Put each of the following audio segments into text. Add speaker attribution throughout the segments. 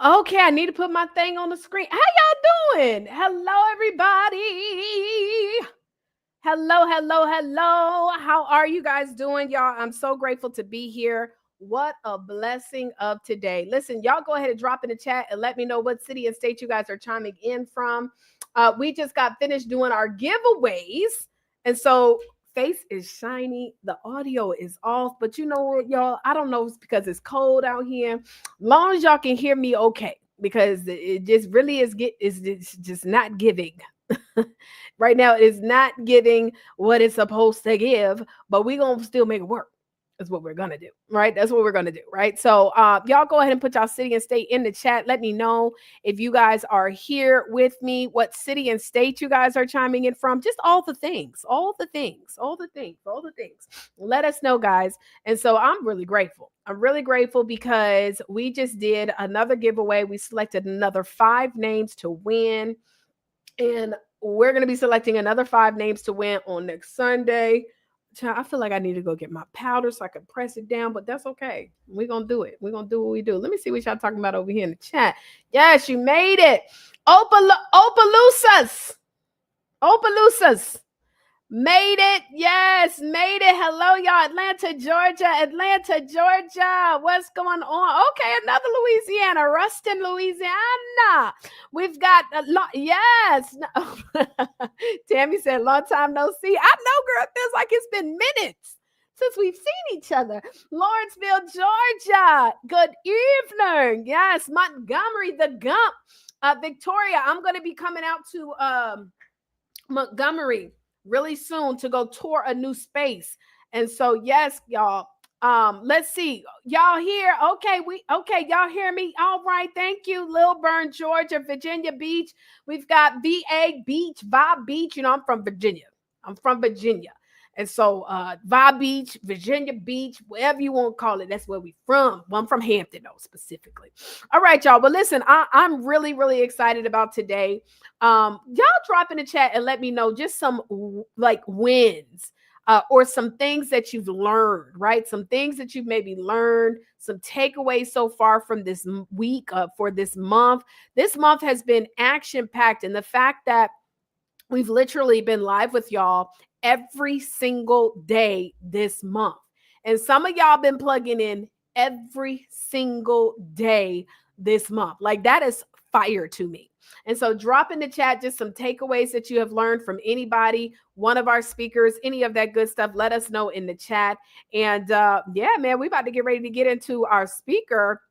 Speaker 1: Okay, I need to put my thing on the screen. How y'all doing? Hello, everybody. Hello, hello, hello. How are you guys doing, y'all? I'm so grateful to be here. What a blessing of today. Listen, y'all go ahead and drop in the chat and let me know what city and state you guys are chiming in from. We just got finished doing our giveaways. And so face is shiny, the audio is off, but you know what, y'all? I don't know if it's because it's cold out here. Long as y'all can hear me okay, because it just really is just not giving. Right now, it's not giving what it's supposed to give, but we're gonna still make it work. That's what we're gonna do, right? That's what we're gonna do, right? So y'all go ahead and put y'all city and state in the chat. Let me know if you guys are here with me, what city and state you guys are chiming in from. Just all the things, all the things, all the things, all the things. Let us know, guys. And so I'm really grateful. I'm really grateful because we just did another giveaway. We selected another 5 names to win. And we're going to be selecting another 5 names to win on next Sunday. I feel like I need to go get my powder so I can press it down, but that's okay. We're going to do it. We're going to do what we do. Let me see what y'all talking about over here in the chat. Yes, you made it. Opelousas. Opelousas. Made it. Yes, made it. Hello, y'all. Atlanta, Georgia. Atlanta, Georgia. What's going on? Okay, another Louisiana. Ruston, Louisiana. We've got a lot. Yes. Tammy said, long time no see. I know, girl. It feels like it's been minutes since we've seen each other. Lawrenceville, Georgia. Good evening. Yes, Montgomery, the Gump. Victoria, I'm going to be coming out to Montgomery really soon to go tour a new space. And so, yes, y'all. Let's see. Y'all here? Okay, y'all hear me? All right, thank you. Lilburn, Georgia, Virginia Beach. We've got VA Beach, Vibe Beach. You know, I'm from Virginia. And so Vibe Beach, Virginia Beach, whatever you want to call it, that's where we from. Well, I'm from Hampton, though, specifically. All right, y'all. But listen, I'm really, really excited about today. Y'all drop in the chat and let me know just some like wins or some things that you've learned, right? Some things that you've maybe learned, some takeaways so far from this week, for this month. This month has been action-packed, and the fact that we've literally been live with y'all every single day this month. And some of y'all been plugging in every single day this month. Like, that is fire to me. And so drop in the chat just some takeaways that you have learned from anybody, one of our speakers, any of that good stuff. Let us know in the chat. And yeah, man, we about to get ready to get into our speaker,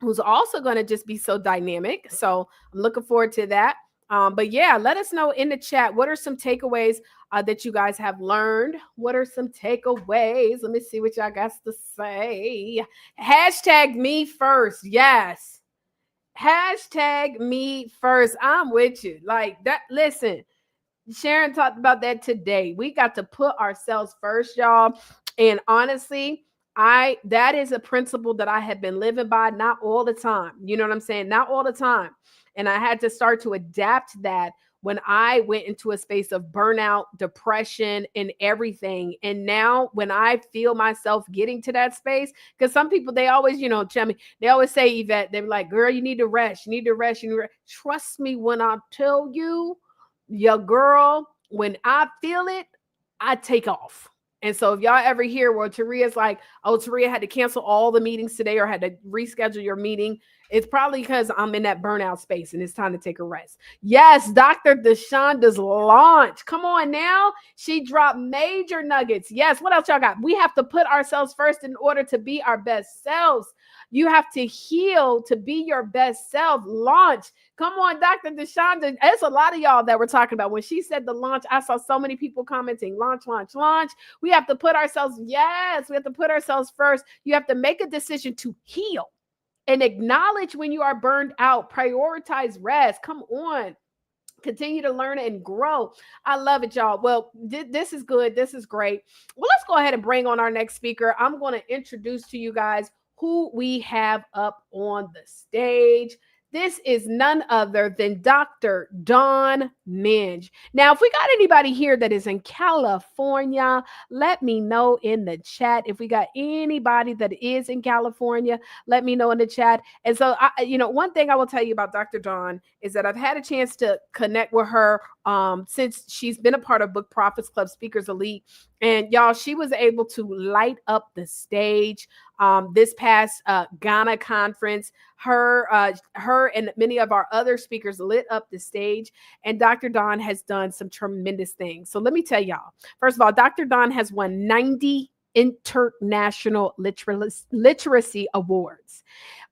Speaker 1: who's also going to just be so dynamic. So I'm looking forward to that. But yeah, let us know in the chat, what are some takeaways that you guys have learned? What are some takeaways? Let me see what y'all got to say. Hashtag me first. Yes. Hashtag me first. I'm with you. Like that. Listen, Sharon talked about that today. We got to put ourselves first, y'all. And honestly, that is a principle that I have been living by, not all the time. You know what I'm saying? Not all the time. And I had to start to adapt that when I went into a space of burnout, depression, and everything. And now when I feel myself getting to that space, because some people, they always, tell me, they always say, Yvette, they're like, girl, you need to rest. You need to rest. You need to rest. Trust me when I tell you, your girl, when I feel it, I take off. And so if y'all ever hear where Taria's like, oh, Taria had to cancel all the meetings today or had to reschedule your meeting, it's probably because I'm in that burnout space and it's time to take a rest. Yes, Dr. Deshanda's launch. Come on now. She dropped major nuggets. Yes, what else y'all got? We have to put ourselves first in order to be our best selves. You have to heal to be your best self. Launch. Come on, Dr. Deshonda. There's a lot of y'all that were talking about when she said the launch. I saw so many people commenting, launch, launch, launch. We have to put ourselves, yes, we have to put ourselves first. You have to make a decision to heal and acknowledge when you are burned out. Prioritize rest. Come on. Continue to learn and grow. I love it, y'all. Well, this is good. This is great. Well, let's go ahead and bring on our next speaker. I'm going to introduce to you guys who we have up on the stage. This is none other than Dr. Dawn Menge. Now, if we got anybody here that is in California, let me know in the chat. If we got anybody that is in California, let me know in the chat. And so, one thing I will tell you about Dr. Dawn is that I've had a chance to connect with her since she's been a part of Book Prophets Club Speakers Elite. And y'all, she was able to light up the stage this past Ghana conference. Her and many of our other speakers lit up the stage, and Dr. Dawn has done some tremendous things. So let me tell y'all, first of all, Dr. Dawn has won 90 international literacy awards,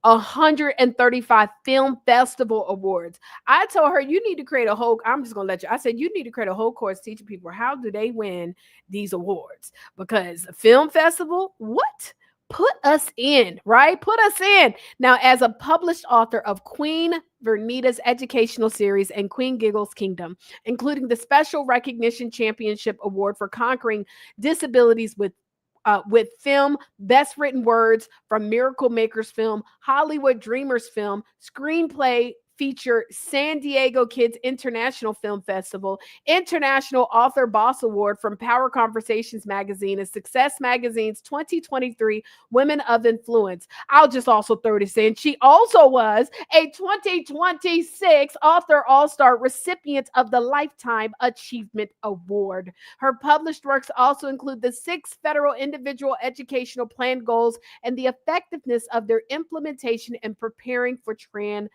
Speaker 1: 135 film festival awards. I told her, you need to create a whole, I'm just going to let you, I said, you need to create a whole course teaching people how do they win these awards, because film festival, what? Put us in, right? Put us in. Now, as a published author of Queen Vernita's educational series and Queen Giggles Kingdom, including the Special Recognition Championship Award for Conquering Disabilities with film, Best Written Words from Miracle Makers Film, Hollywood Dreamers Film, Screenplay feature, San Diego Kids International Film Festival, International Author Boss Award from Power Conversations Magazine, and Success Magazine's 2023 Women of Influence. I'll just also throw this in. She also was a 2026 Author All-Star recipient of the Lifetime Achievement Award. Her published works also include the 6 federal individual educational plan goals and the effectiveness of their implementation and preparing for transition.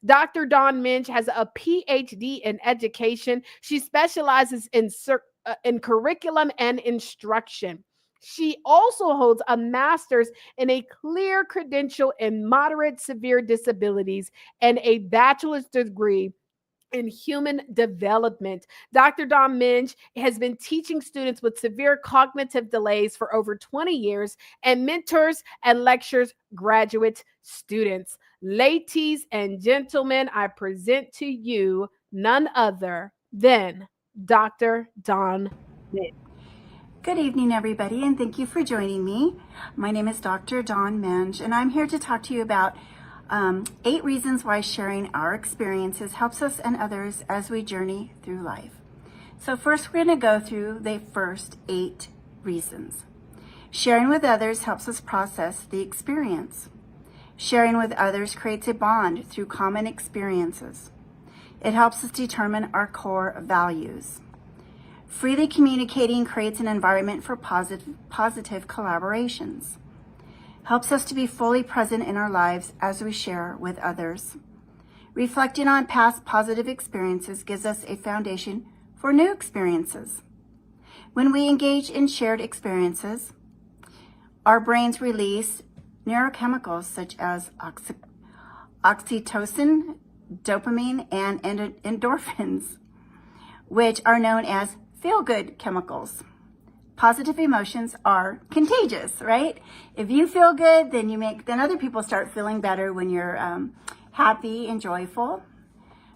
Speaker 1: Dr. Dawn Menge has a PhD in education. She specializes in curriculum and instruction. She also holds a master's in a Clear Credential in moderate severe disabilities and a bachelor's degree in human development. Dr. Dawn Menge has been teaching students with severe cognitive delays for over 20 years and mentors and lectures graduate students. Ladies and gentlemen, I present to you none other than Dr. Dawn Menge.
Speaker 2: Good evening, everybody, and thank you for joining me. My name is Dr. Dawn Menge, and I'm here to talk to you about 8 reasons why sharing our experiences helps us and others as we journey through life. So first, we're going to go through the first 8 reasons. Sharing with others helps us process the experience. Sharing with others creates a bond through common experiences. It helps us determine our core values. Freely communicating creates an environment for positive collaborations. Helps us to be fully present in our lives as we share with others. Reflecting on past positive experiences gives us a foundation for new experiences. When we engage in shared experiences, our brains release neurochemicals such as oxytocin, dopamine, and endorphins, which are known as feel-good chemicals. Positive emotions are contagious, right? If you feel good, then other people start feeling better when you're happy and joyful,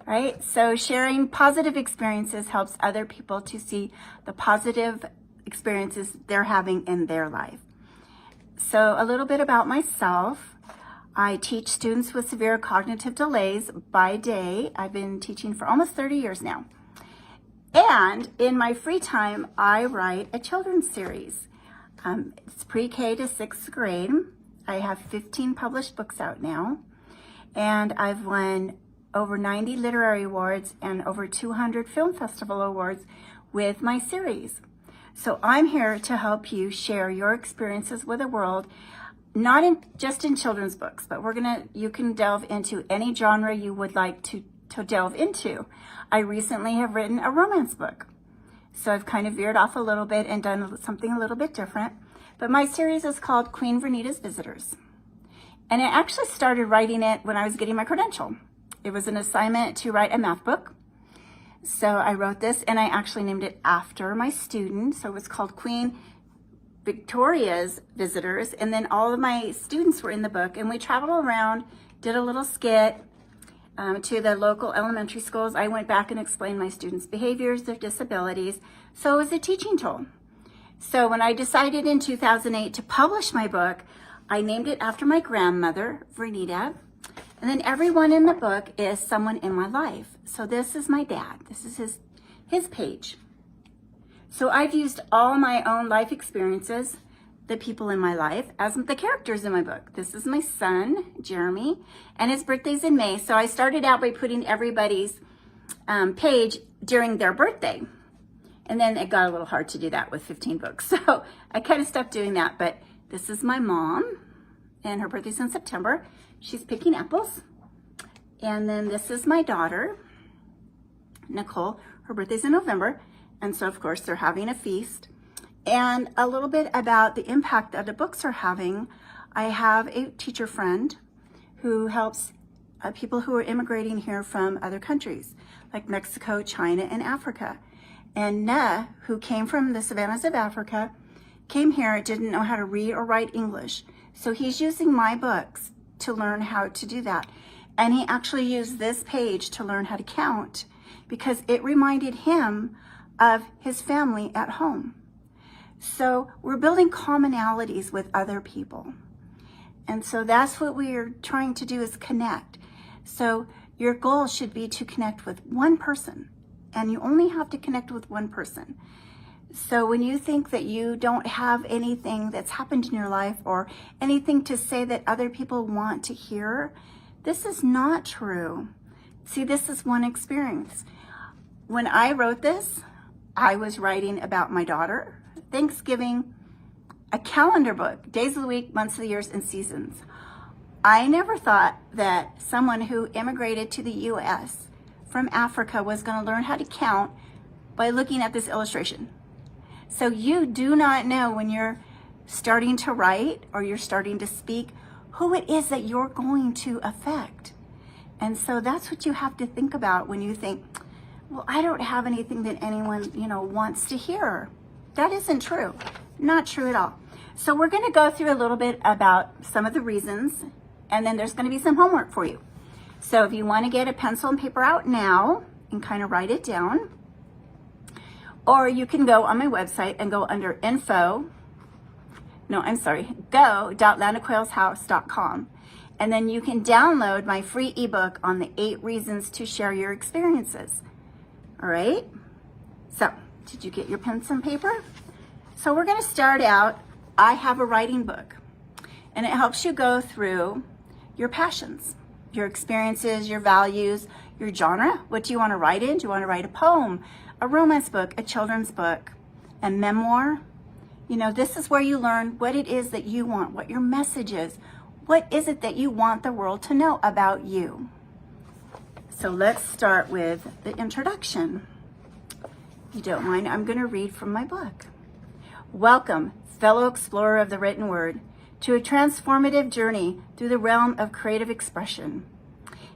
Speaker 2: right? So sharing positive experiences helps other people to see the positive experiences they're having in their life. So a little bit about myself. I teach students with severe cognitive delays by day. I've been teaching for almost 30 years now. And in my free time, I write a children's series. It's pre-K to 6th grade. I have 15 published books out now. And I've won over 90 literary awards and over 200 film festival awards with my series. So I'm here to help you share your experiences with the world, not just in children's books, but you can delve into any genre you would like to delve into. I recently have written a romance book. So I've kind of veered off a little bit and done something a little bit different. But my series is called Queen Vernita's Visitors. And I actually started writing it when I was getting my credential. It was an assignment to write a math book. So I wrote this and I actually named it after my student. So it was called Queen Victoria's Visitors. And then all of my students were in the book and we traveled around, did a little skit, to the local elementary schools. I went back and explained my students' behaviors, their disabilities. So it was a teaching tool. So when I decided in 2008 to publish my book, I named it after my grandmother, Vernita. And then everyone in the book is someone in my life. So this is my dad. This is his page. So I've used all my own life experiences, the people in my life, as the characters in my book. This is my son, Jeremy, and his birthday's in May. So I started out by putting everybody's page during their birthday. And then it got a little hard to do that with 15 books. So I kind of stopped doing that. But this is my mom, and her birthday's in September. She's picking apples. And then this is my daughter, Nicole. Her birthday's in November. And so, of course, they're having a feast. And a little bit about the impact that the books are having. I have a teacher friend who helps people who are immigrating here from other countries, like Mexico, China, and Africa. And Ne, who came from the savannas of Africa, came here, didn't know how to read or write English. So he's using my books to learn how to do that. And he actually used this page to learn how to count because it reminded him of his family at home. So we're building commonalities with other people. And so that's what we are trying to do, is connect. So your goal should be to connect with one person, and you only have to connect with one person. So when you think that you don't have anything that's happened in your life or anything to say that other people want to hear, this is not true. See, this is one experience. When I wrote this, I was writing about my daughter, Thanksgiving, a calendar book, days of the week, months of the years, and seasons. I never thought that someone who immigrated to the U.S. from Africa was going to learn how to count by looking at this illustration. So you do not know when you're starting to write or you're starting to speak who it is that you're going to affect. And so that's what you have to think about when you think, well, I don't have anything that anyone, wants to hear. That isn't true. Not true at all. So we're going to go through a little bit about some of the reasons, and then there's going to be some homework for you. So if you want to get a pencil and paper out now and kind of write it down, or you can go on my website and go under go.landaquailshouse.com. And then you can download my free ebook on the 8 reasons to share your experiences. All right? So, did you get your pens and paper? So we're going to start out. I have a writing book, and it helps you go through your passions, your experiences, your values, your genre. What do you want to write in? Do you want to write a poem, a romance book, a children's book, a memoir? This is where you learn what it is that you want, what your message is. What is it that you want the world to know about you? So let's start with the introduction. If you don't mind, I'm going to read from my book. Welcome, fellow explorer of the written word, to a transformative journey through the realm of creative expression.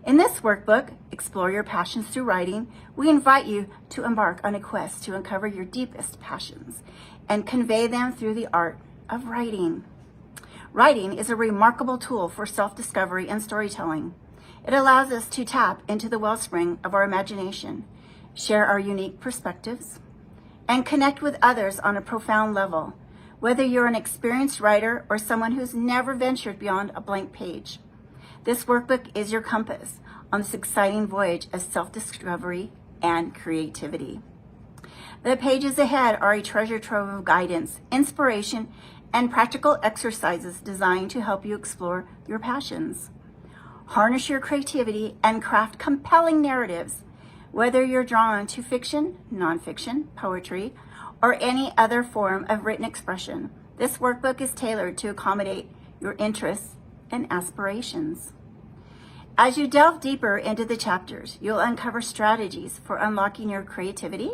Speaker 2: In this workbook, Explore Your Passions Through Writing, we invite you to embark on a quest to uncover your deepest passions and convey them through the art of writing. Writing is a remarkable tool for self-discovery and storytelling. It allows us to tap into the wellspring of our imagination, share our unique perspectives, and connect with others on a profound level, whether you're an experienced writer or someone who's never ventured beyond a blank page. This workbook is your compass on this exciting voyage of self-discovery and creativity. The pages ahead are a treasure trove of guidance, inspiration, and practical exercises designed to help you explore your passions. Harness your creativity and craft compelling narratives. Whether you're drawn to fiction, nonfiction, poetry, or any other form of written expression, this workbook is tailored to accommodate your interests and aspirations. As you delve deeper into the chapters, you'll uncover strategies for unlocking your creativity,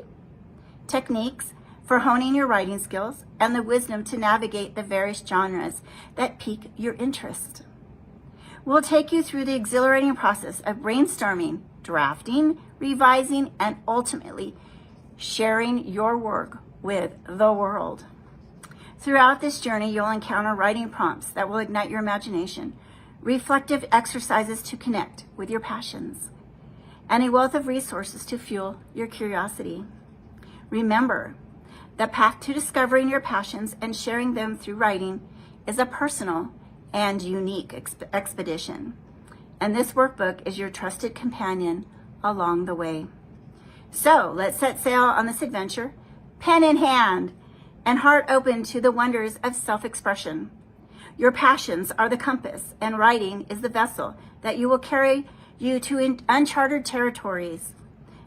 Speaker 2: techniques for honing your writing skills, and the wisdom to navigate the various genres that pique your interest. We'll take you through the exhilarating process of brainstorming, drafting, revising, and ultimately sharing your work with the world. Throughout this journey, you'll encounter writing prompts that will ignite your imagination, reflective exercises to connect with your passions, and a wealth of resources to fuel your curiosity. Remember, the path to discovering your passions and sharing them through writing is a personal and unique expedition. And this workbook is your trusted companion along the way. So let's set sail on this adventure, pen in hand and heart open to the wonders of self-expression. Your passions are the compass, and writing is the vessel that you will carry you to uncharted territories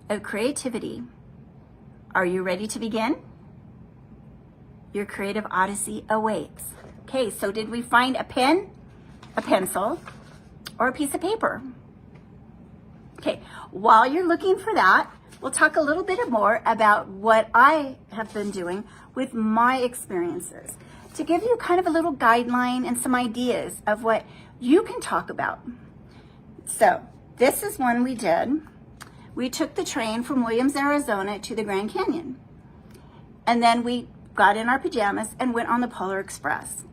Speaker 2: of creativity. Are you ready to begin? Your creative odyssey awaits. Okay, so did we find a pen, a pencil, or a piece of paper? Okay, while you're looking for that, we'll talk a little bit more about what I have been doing with my experiences to give you kind of a little guideline and some ideas of what you can talk about. So this is one we did. We took the train from Williams, Arizona to the Grand Canyon. And then we got in our pajamas and went on the Polar Express.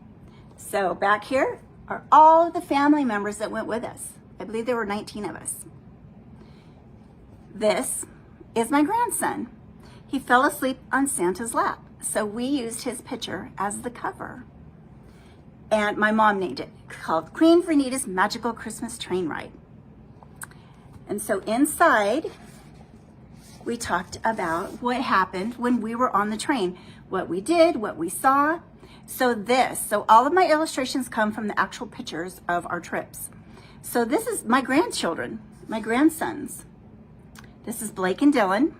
Speaker 2: So back here are all the family members that went with us. I believe there were 19 of us. This is my grandson. He fell asleep on Santa's lap, so we used his picture as the cover. And my mom named it, called Queen Vernita's Magical Christmas Train Ride. And so inside, we talked about what happened when we were on the train, what we did, what we saw. So all of my illustrations come from the actual pictures of our trips. So this is my grandchildren, my grandsons. This is Blake and Dylan.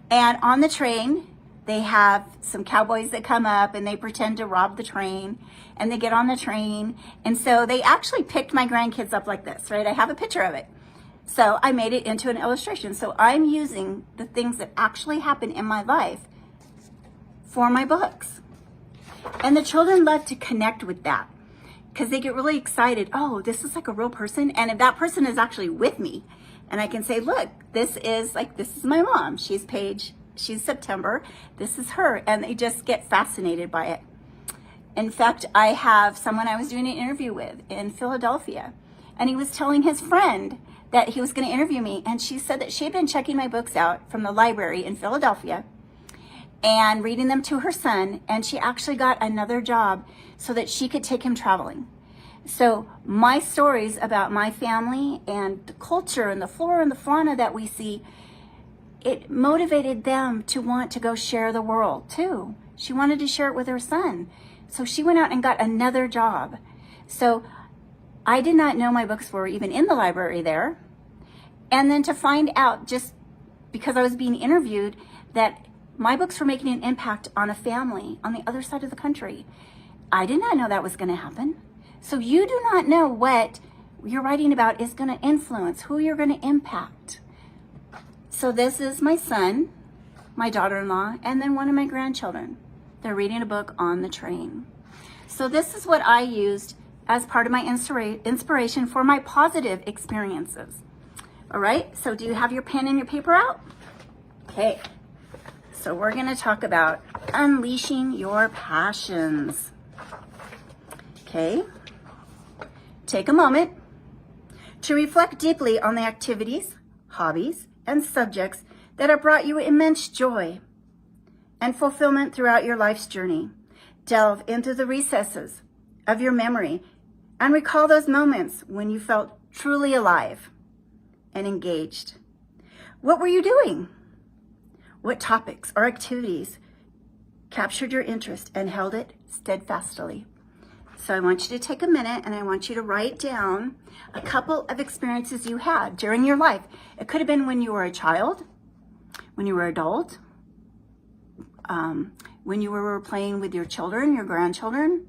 Speaker 2: And on the train, they have some cowboys that come up and they pretend to rob the train, and they get on the train. And so they actually picked my grandkids up like this, right? I have a picture of it. So I made it into an illustration. So I'm using the things that actually happen in my life for my books. And the children love to connect with that because they get really excited. Oh, this is like a real person. And if that person is actually with me, and I can say, look, this is my mom. She's Paige, she's September, this is her. And they just get fascinated by it. In fact, I have someone I was doing an interview with in Philadelphia, and he was telling his friend that he was going to interview me. And she said that she had been checking my books out from the library in Philadelphia and reading them to her son. And she actually got another job so that she could take him traveling. So my stories about my family and the culture and the flora and the fauna that we see, it motivated them to want to go share the world too. She wanted to share it with her son. So she went out and got another job. So I did not know my books were even in the library there. And then to find out, just because I was being interviewed, that my books were making an impact on a family on the other side of the country. I did not know that was going to happen. So you do not know what you're writing about is going to influence, who you're going to impact. So this is my son, my daughter-in-law, and then one of my grandchildren. They're reading a book on the train. So this is what I used as part of my inspiration for my positive experiences. All right, so do you have your pen and your paper out? Okay, so we're going to talk about unleashing your passions. Okay, take a moment to reflect deeply on the activities, hobbies, and subjects that have brought you immense joy and fulfillment throughout your life's journey. Delve into the recesses of your memory and recall those moments when you felt truly alive and engaged. What were you doing? What topics or activities captured your interest and held it steadfastly? So I want you to take a minute and I want you to write down a couple of experiences you had during your life. It could have been when you were a child, when you were an adult, when you were playing with your children, your grandchildren,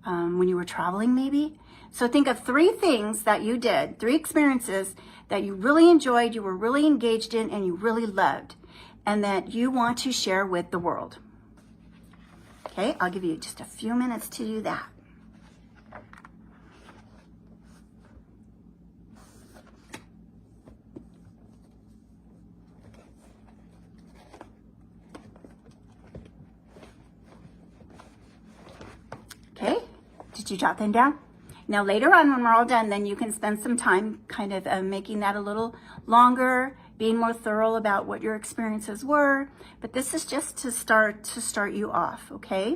Speaker 2: when you were traveling maybe. So think of 3 things that you did, 3 experiences that you really enjoyed, you were really engaged in, and you really loved, and that you want to share with the world. Okay, I'll give you just a few minutes to do that. Okay, did you jot them down? Now later on when we're all done, then you can spend some time kind of making that a little longer, being more thorough about what your experiences were. But this is just to start you off, okay?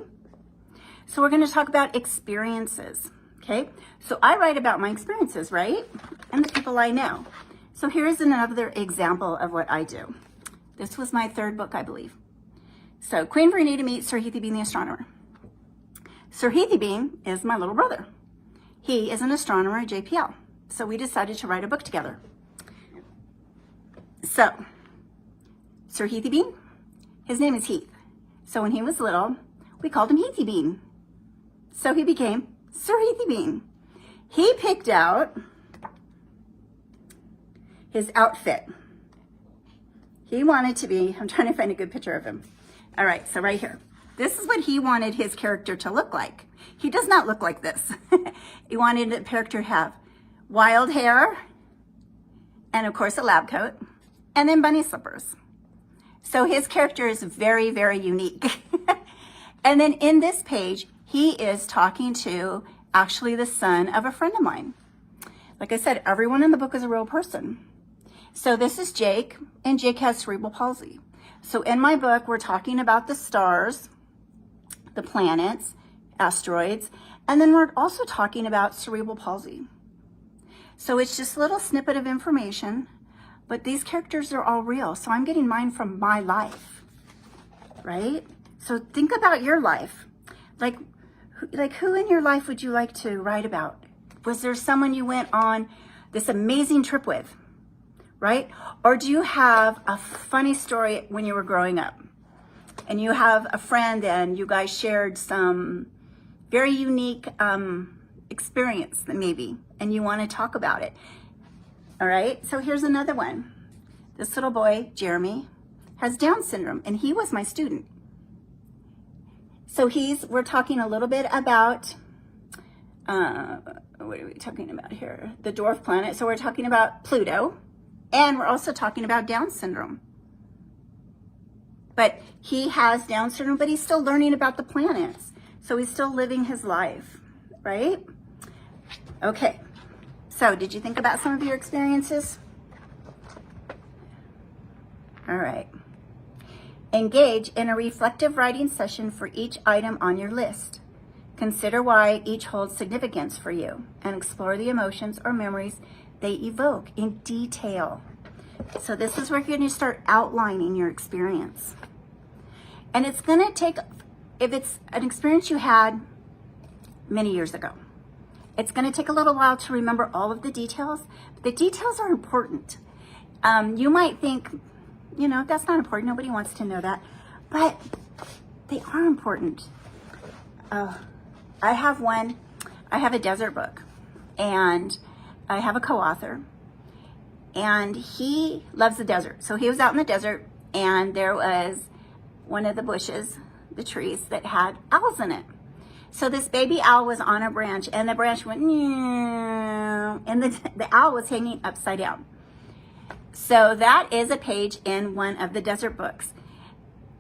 Speaker 2: So we're going to talk about experiences, Okay, so I write about my experiences, right? And the people I know. So here's another example of what I do. This was my third book, I believe. So Queen Vernita meets Sir Heathy Bean the astronomer. Sir Heathy Bean is my little brother. He is an astronomer at JPL. So we decided to write a book together. So Sir Heathy Bean, his name is Heath. So when he was little, we called him Heathy Bean. So he became Sir Heathy Bean. He picked out his outfit. He wanted to be, I'm trying to find a good picture of him. All right, so right here. This is what he wanted his character to look like. He does not look like this. He wanted the character to have wild hair, and of course a lab coat, and then bunny slippers. So his character is very, very unique. And then in this page, he is talking to actually the son of a friend of mine. Like I said, everyone in the book is a real person. So this is Jake, and Jake has cerebral palsy. So in my book, we're talking about the stars, the planets, asteroids, and then we're also talking about cerebral palsy. So it's just a little snippet of information, but these characters are all real. So I'm getting mine from my life, right? So think about your life. Like who in your life would you like to write about? Was there someone you went on this amazing trip with, right? Or do you have a funny story when you were growing up and you have a friend and you guys shared some very unique experience maybe, and you want to talk about it? All right, so here's another one. This little boy, Jeremy, has Down syndrome, and he was my student. So we're talking a little bit about, what are we talking about here? The dwarf planet. So we're talking about Pluto, and we're also talking about Down syndrome. But he has Down syndrome, but he's still learning about the planets. So he's still living his life, right? Okay, so did you think about some of your experiences? All right. Engage in a reflective writing session for each item on your list. Consider why each holds significance for you and explore the emotions or memories they evoke in detail. So this is where you're going to start outlining your experience. And it's going to take, if it's an experience you had many years ago, it's going to take a little while to remember all of the details. But the details are important. You might think, you know, that's not important. Nobody wants to know that. But they are important. I have a desert book, and I have a co-author, and he loves the desert. So he was out in the desert, and there was one of the bushes, the trees, that had owls in it. So this baby owl was on a branch, and the branch went, and the owl was hanging upside down. So that is a page in one of the desert books.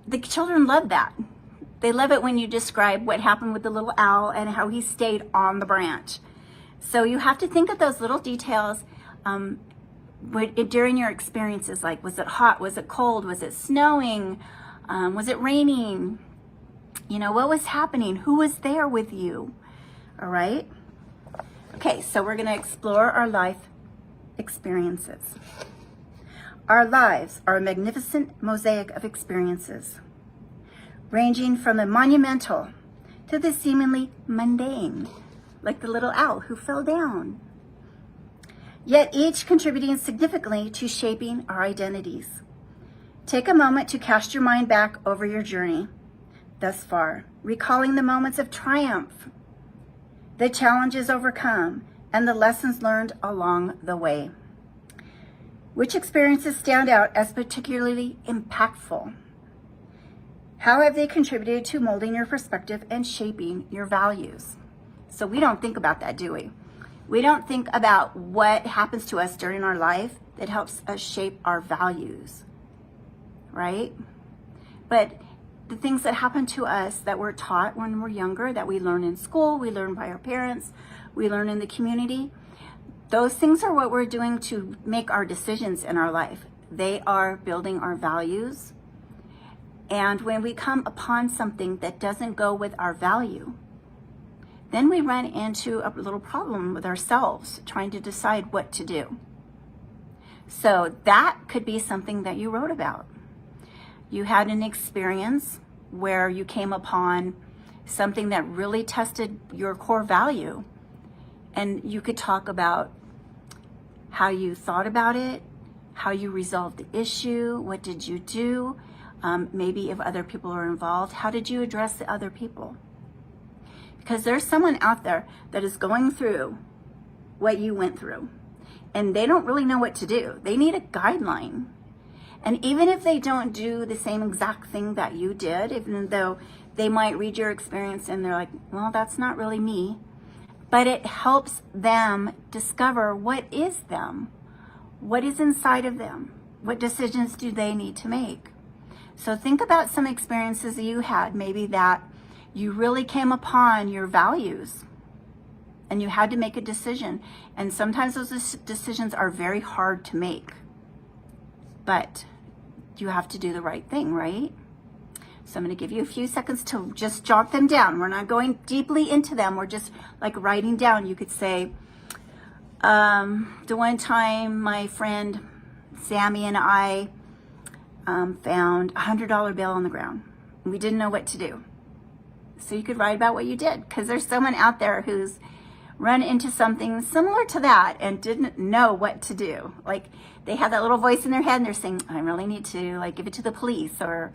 Speaker 2: The children love that. They love it when you describe what happened with the little owl and how he stayed on the branch. So you have to think of those little details during your experiences. Like, was it hot? Was it cold? Was it snowing? Was it raining? You know, what was happening? Who was there with you? All right. Okay, so we're going to explore our life experiences. Our lives are a magnificent mosaic of experiences, ranging from the monumental to the seemingly mundane, like the little owl who fell down, yet each contributing significantly to shaping our identities. Take a moment to cast your mind back over your journey thus far, recalling the moments of triumph, the challenges overcome, and the lessons learned along the way. Which experiences stand out as particularly impactful? How have they contributed to molding your perspective and shaping your values? So we don't think about that, do we? We don't think about what happens to us during our life that helps us shape our values, right? But the things that happen to us that we're taught when we're younger, that we learn in school, we learn by our parents, we learn in the community, those things are what we're doing to make our decisions in our life. They are building our values. And when we come upon something that doesn't go with our value, then we run into a little problem with ourselves trying to decide what to do. So that could be something that you wrote about. You had an experience where you came upon something that really tested your core value, and you could talk about how you thought about it, how you resolved the issue, what did you do, maybe if other people are involved, how did you address the other people? Because there's someone out there that is going through what you went through, and they don't really know what to do. They need a guideline. And even if they don't do the same exact thing that you did, even though they might read your experience and they're like, well, that's not really me, but it helps them discover what is them, what is inside of them, what decisions do they need to make. So think about some experiences that you had, maybe that you really came upon your values and you had to make a decision. And sometimes those decisions are very hard to make, but you have to do the right thing, right? So I'm going to give you a few seconds to just jot them down. We're not going deeply into them. We're just like writing down. You could say, the one time my friend Sammy and I found a $100 bill on the ground. We didn't know what to do. So you could write about what you did, because there's someone out there who's run into something similar to that and didn't know what to do. Like they had that little voice in their head and they're saying, I really need to like give it to the police or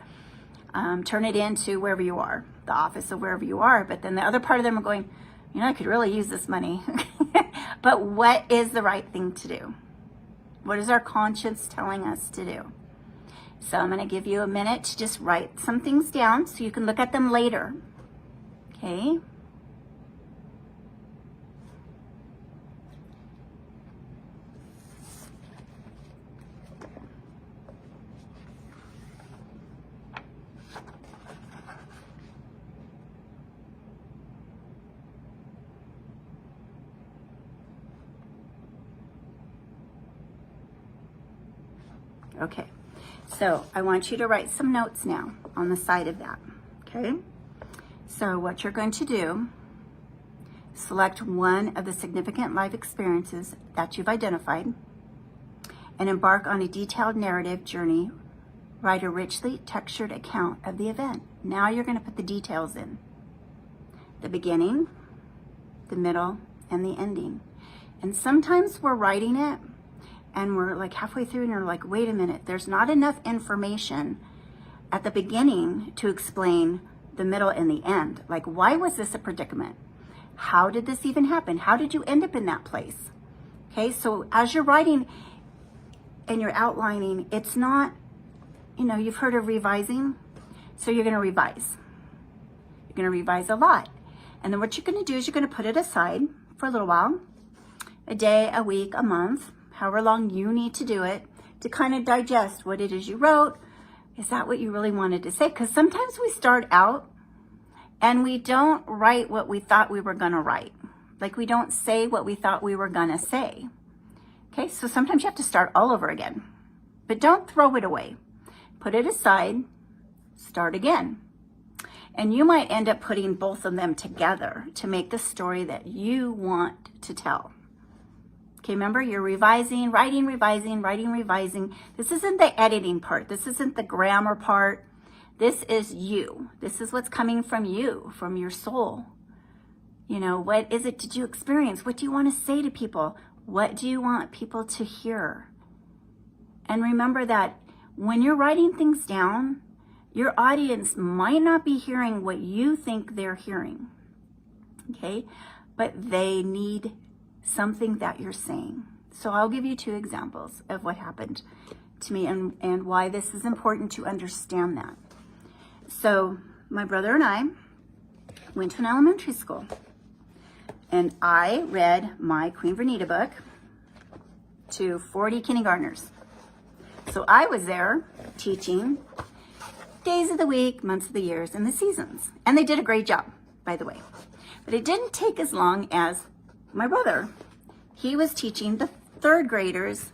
Speaker 2: turn it into wherever you are, the office of wherever you are. But then the other part of them are going, you know, I could really use this money. But what is the right thing to do? What is our conscience telling us to do? So I'm going to give you a minute to just write some things down so you can look at them later. Okay? Okay, so I want you to write some notes now on the side of that, okay? So what you're going to do, select one of the significant life experiences that you've identified and embark on a detailed narrative journey. Write a richly textured account of the event. Now you're going to put the details in. The beginning, the middle, and the ending. And sometimes we're writing it and we're like halfway through and you're like, wait a minute, there's not enough information at the beginning to explain the middle and the end. Like, why was this a predicament? How did this even happen? How did you end up in that place? Okay, so as you're writing and you're outlining, it's not, you know, you've heard of revising, so you're going to revise. You're going to revise a lot. And then what you're going to do is you're going to put it aside for a little while, a day, a week, a month, however long you need to do it, to kind of digest what it is you wrote. Is that what you really wanted to say? Because sometimes we start out and we don't write what we thought we were going to write. Like we don't say what we thought we were going to say. Okay, so sometimes you have to start all over again. But don't throw it away. Put it aside, start again. And you might end up putting both of them together to make the story that you want to tell. Okay, remember, you're revising, writing, revising, writing, revising. This isn't the editing part. This isn't the grammar part. This is you. This is what's coming from you, from your soul. You know, what is it did you experience? What do you want to say to people? What do you want people to hear? And remember that when you're writing things down, your audience might not be hearing what you think they're hearing. Okay, but they need something that you're saying. So I'll give you 2 examples of what happened to me and why this is important to understand that. So my brother and I went to an elementary school and I read my Queen Vernita book to 40 kindergartners. So I was there teaching days of the week, months of the years, and the seasons. And they did a great job, by the way. But it didn't take as long as my brother. He was teaching the 3rd graders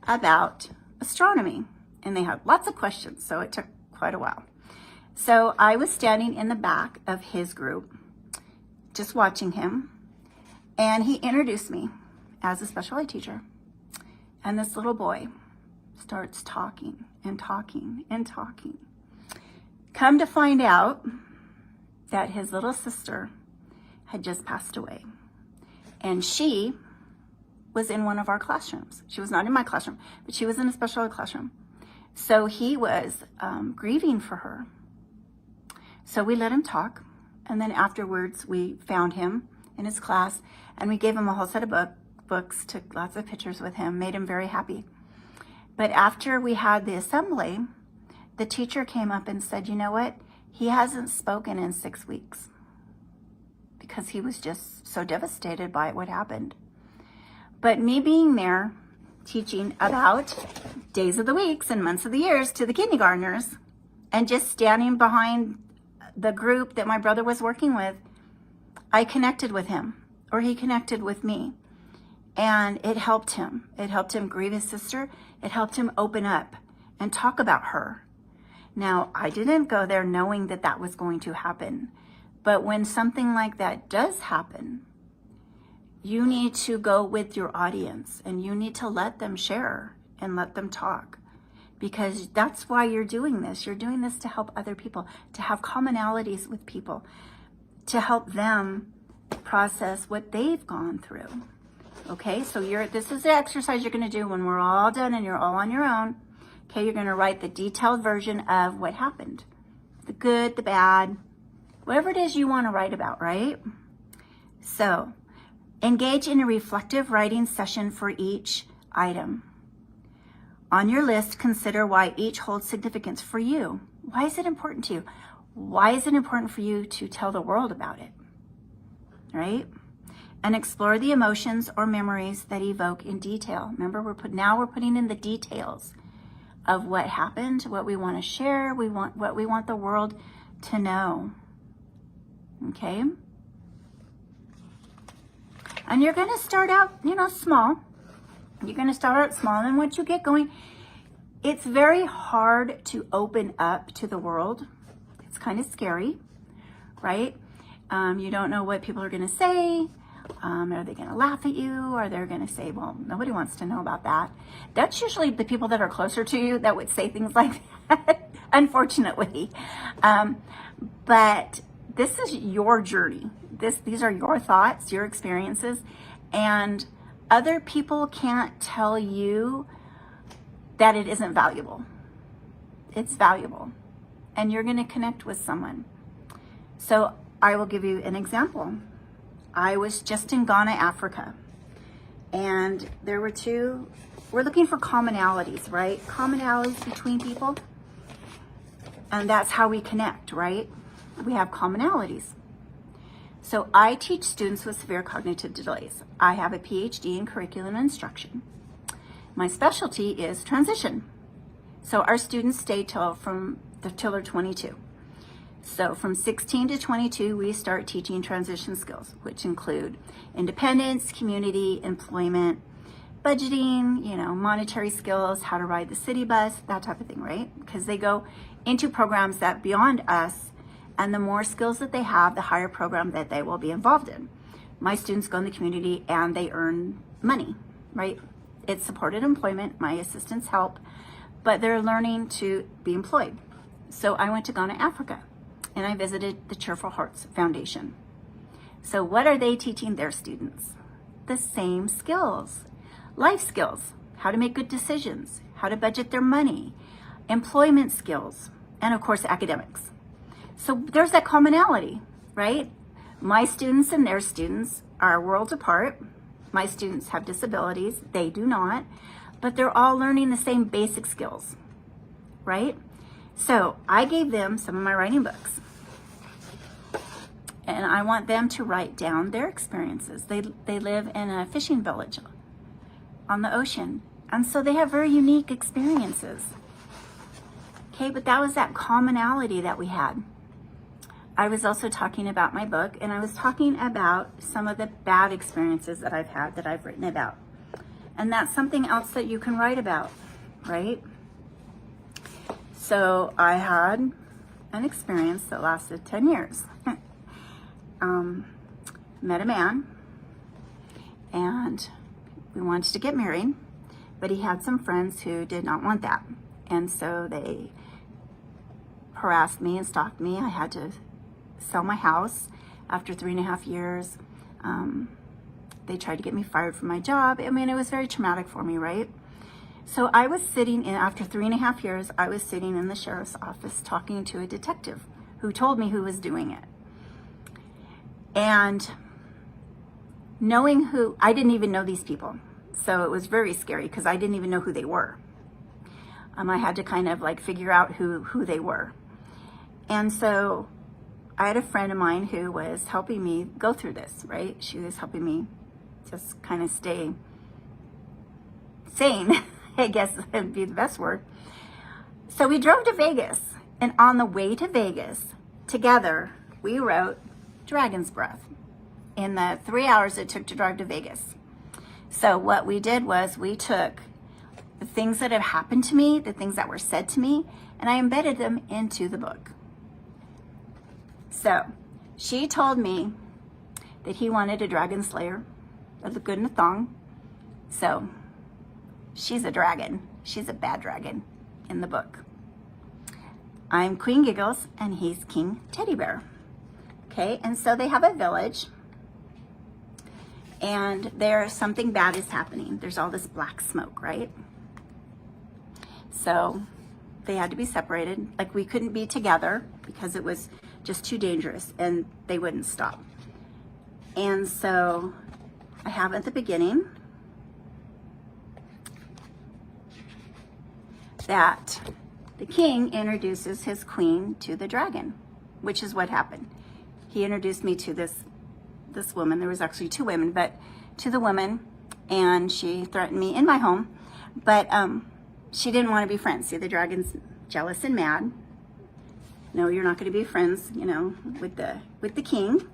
Speaker 2: about astronomy, and they had lots of questions, so it took quite a while. So I was standing in the back of his group just watching him, and he introduced me as a special ed teacher. And this little boy starts talking and talking and talking. Come to find out that his little sister had just passed away. And she was in one of our classrooms. She was not in my classroom, but she was in a special ed classroom. So he was grieving for her. So we let him talk. And then afterwards, we found him in his class, and we gave him a whole set of books, took lots of pictures with him, made him very happy. But after we had the assembly, the teacher came up and said, you know what? He hasn't spoken in 6 weeks because he was just so devastated by what happened. But me being there, teaching about days of the weeks and months of the years to the kindergartners, and just standing behind the group that my brother was working with, I connected with him, or he connected with me. And it helped him. It helped him grieve his sister. It helped him open up and talk about her. Now, I didn't go there knowing that that was going to happen. But when something like that does happen, you need to go with your audience, and you need to let them share and let them talk. Because that's why you're doing this. You're doing this to help other people, to have commonalities with people, to help them process what they've gone through. Okay, so this is the exercise you're going to do when we're all done and you're all on your own. Okay, you're going to write the detailed version of what happened. The good, the bad, whatever it is you want to write about, right? So, engage in a reflective writing session for each item. On your list, consider why each holds significance for you. Why is it important to you? Why is it important for you to tell the world about it? Right? And explore the emotions or memories that evoke in detail. Remember, we're putting in the details of what happened, what we want to share, what we want the world to know. Okay? And you're going to start out, small. You're going to start out small, and then once you get going, it's very hard to open up to the world. It's kind of scary, right? You don't know what people are going to say. Are they going to laugh at you? Are they going to say, well, nobody wants to know about that? That's usually the people that are closer to you that would say things like that, unfortunately. But this is your journey. These are your thoughts, your experiences, and other people can't tell you that it isn't valuable. It's valuable, and you're going to connect with someone. So I will give you an example. I was just in Ghana, Africa, and we're looking for commonalities, right? Commonalities between people, and that's how we connect, right? We have commonalities. So I teach students with severe cognitive delays. I have a PhD in curriculum instruction. My specialty is transition. So our students stay till they're 22. So from 16 to 22, we start teaching transition skills, which include independence, community, employment, budgeting, monetary skills, how to ride the city bus, that type of thing, right? Because they go into programs that beyond us, and the more skills that they have, the higher program that they will be involved in. My students go in the community and they earn money, right? It's supported employment, my assistants help, but they're learning to be employed. So I went to Ghana, Africa, and I visited the Cheerful Hearts Foundation. So what are they teaching their students? The same skills, life skills, how to make good decisions, how to budget their money, employment skills, and of course, academics. So there's that commonality, right? My students and their students are worlds apart. My students have disabilities, they do not, but they're all learning the same basic skills, right? So I gave them some of my writing books, and I want them to write down their experiences. They live in a fishing village on the ocean, and so they have very unique experiences. Okay, but that was that commonality that we had. I was also talking about my book, and I was talking about some of the bad experiences that I've had that I've written about. And that's something else that you can write about, right? So I had an experience that lasted 10 years. met a man, and we wanted to get married, but he had some friends who did not want that. And so they harassed me and stalked me. I had to sell my house after 3.5 years. They tried to get me fired from my job. I mean, it was very traumatic for me, right? So I was sitting in, after 3.5 years, I was sitting in the sheriff's office talking to a detective who told me who was doing it. And knowing who, I didn't even know these people. So it was very scary because I didn't even know who they were. I had to kind of like figure out who they were. And so I had a friend of mine who was helping me go through this, right? She was helping me just kind of stay sane, I guess would be the best word. So we drove to Vegas, and on the way to Vegas, together, we wrote Dragon's Breath in the 3 hours it took to drive to Vegas. So what we did was we took the things that have happened to me, the things that were said to me, and I embedded them into the book. So she told me that he wanted a dragon slayer that looked good in a thong. So she's a dragon. She's a bad dragon in the book. I'm Queen Giggles and he's King Teddy Bear. Okay, and so they have a village, and there's something bad is happening. There's all this black smoke, right? So they had to be separated. Like, we couldn't be together because it was just too dangerous, and they wouldn't stop. And so I have at the beginning that the king introduces his queen to the dragon, which is what happened. He introduced me to this woman. There was actually 2 women, but to the woman, and she threatened me in my home, but she didn't want to be friends. See, the dragon's jealous and mad. No, you're not going to be friends, you know, with the king.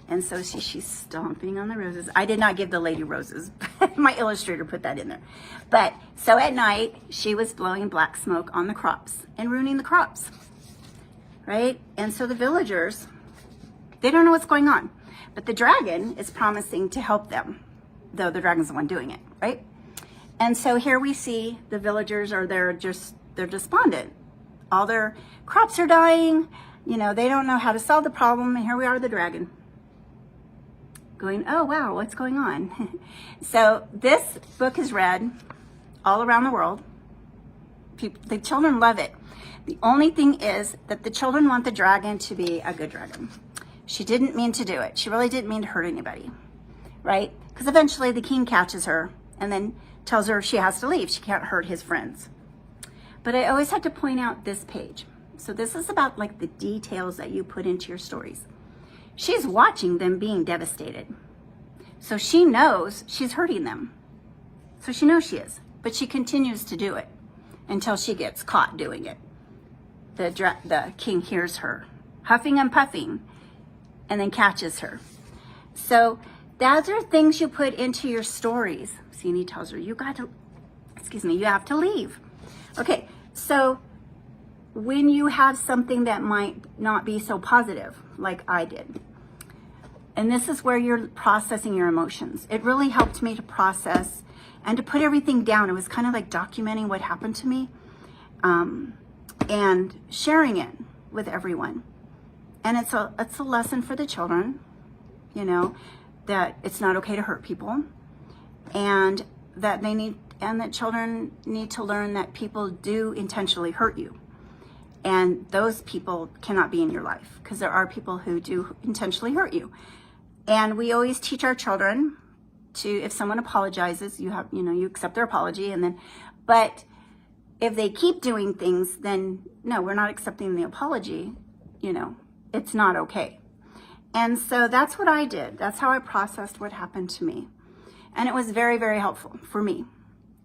Speaker 2: And so she's stomping on the roses. I did not give the lady roses. My illustrator put that in there. But so at night, she was blowing black smoke on the crops and ruining the crops, right? And so the villagers, they don't know what's going on. But the dragon is promising to help them, though the dragon's the one doing it, right? And so here we see the villagers they're despondent. All their crops are dying. You know, they don't know how to solve the problem. And here we are, the dragon, going, oh, wow, what's going on? So this book is read all around the world. The children love it. The only thing is that the children want the dragon to be a good dragon. She didn't mean to do it. She really didn't mean to hurt anybody, right? Because eventually the king catches her and then tells her she has to leave. She can't hurt his friends. But I always have to point out this page. So this is about like the details that you put into your stories. She's watching them being devastated. So she knows she's hurting them. So she knows she is, but she continues to do it until she gets caught doing it. The king hears her huffing and puffing and then catches her. So those are things you put into your stories. See, and he tells her, you have to leave. Okay, so when you have something that might not be so positive, like I did, and this is where you're processing your emotions. It really helped me to process and to put everything down. It was kind of like documenting what happened to me and sharing it with everyone. And it's a lesson for the children, you know, that it's not okay to hurt people, and that that children need to learn that people do intentionally hurt you. And those people cannot be in your life, because there are people who do intentionally hurt you. And we always teach our children to, if someone apologizes, you accept their apology, but if they keep doing things, then no, we're not accepting the apology, it's not okay. And so that's what I did. That's how I processed what happened to me. And it was very, very helpful for me.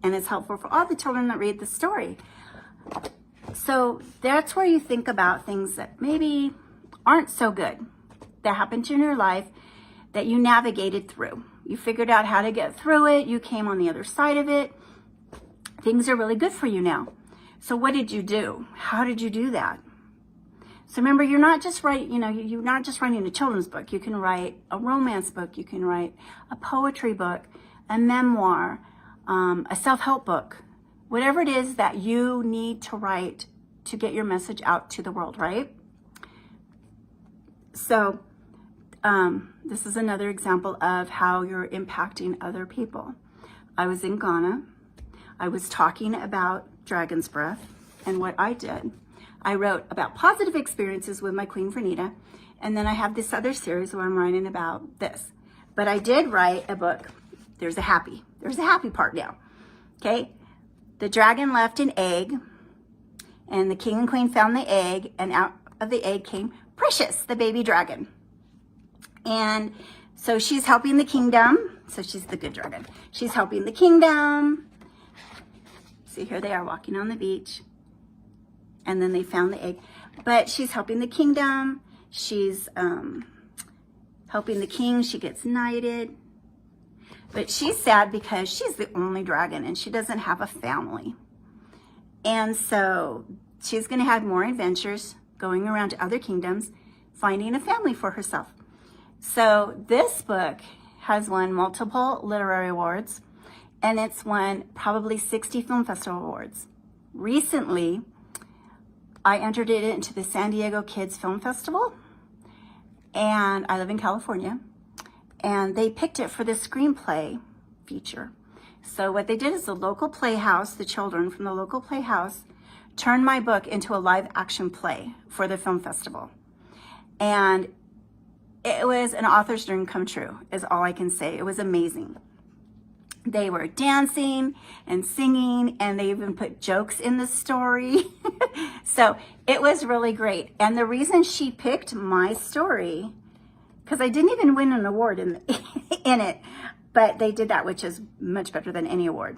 Speaker 2: And it's helpful for all the children that read the story. So that's where you think about things that maybe aren't so good, that happened to you in your life, that you navigated through. You figured out how to get through it. You came on the other side of it. Things are really good for you now. So what did you do? How did you do that? So remember, you're not just writing, you're not just writing a children's book. You can write a romance book. You can write a poetry book, a memoir, a self-help book, whatever it is that you need to write to get your message out to the world, right? So this is another example of how you're impacting other people. I was in Ghana. I was talking about dragon's breath and what I did. I wrote about positive experiences with my queen Vernita, and then I have this other series where I'm writing about this. But I did write a book. There's a happy part now. Okay, the dragon left an egg, and the king and queen found the egg, and out of the egg came Precious, the baby dragon. And so she's helping the kingdom. So she's the good dragon. She's helping the kingdom. See, here they are walking on the beach. And then they found the egg. But she's helping the kingdom. She's helping the king. She gets knighted. But she's sad because she's the only dragon and she doesn't have a family. And so she's going to have more adventures going around to other kingdoms, finding a family for herself. So this book has won multiple literary awards, and it's won probably 60 film festival awards. Recently, I entered it into the San Diego Kids Film Festival, and I live in California, and they picked it for the Screenplay feature. So what they did is the local playhouse, the children from the local playhouse, turned my book into a live action play for the film festival. And it was an author's dream come true, is all I can say. It was amazing. They were dancing and singing, and they even put jokes in the story. So it was really great. And the reason she picked my story, because I didn't even win an award in it, but they did that, which is much better than any award.